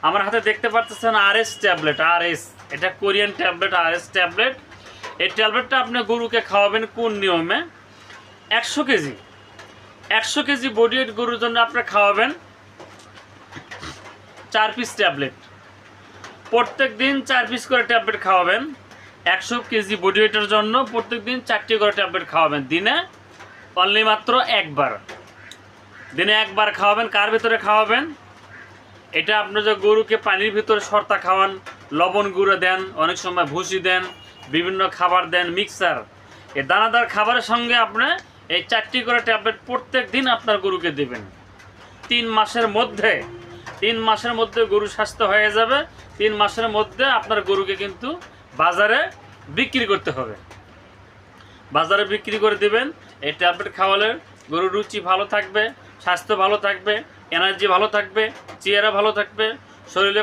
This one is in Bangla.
আমার হাতে দেখতে পাচ্ছেন আরএস ট্যাবলেট। আরএস, এটা কোরিয়ান ট্যাবলেট, আরএস ট্যাবলেট। এই ট্যাবলেটটা আপনি গরুকে খাওয়াবেন কোন নিয়মে? 100 কেজি বডি ওয়েট গরুর জন্য আপনি খাওয়াবেন 4 পিস ট্যাবলেট। প্রত্যেক দিন 4 পিস করে ট্যাবলেট খাওয়াবেন। 100 কেজি বডি ওয়েটের জন্য প্রত্যেক দিন 4টি করে ট্যাবলেট খাওয়াবেন। দিনে অনলি মাত্র একবার, দিনে একবার খাওয়াবেন। কার ভিতরে খাওয়াবেন? এটা আপনি যে গরুকে পানির ভিতরে সরতা খাওয়ান, লবণ গুঁড়ো দেন, অনেক সময় ভুসি দেন, বিভিন্ন খাবার দেন, মিক্সার, এই দানাদার খাবারের সঙ্গে আপনি এই 4টি করে ট্যাবলেট প্রত্যেক দিন আপনার গরুকে দেবেন। 3 মাসের মধ্যে গরু স্বাস্থ্য হয়ে যাবে। 3 মাসের মধ্যে আপনার গরুকে কিন্তু বাজারে বিক্রি করতে হবে। বাজারে বিক্রি করে দিবেন। এই ট্যাবলেট খাওয়ালে গরুর রুচি ভালো থাকবে, স্বাস্থ্য ভালো থাকবে, এনার্জি ভালো থাকবে, চেহারা ভালো থাকবে, শরীরে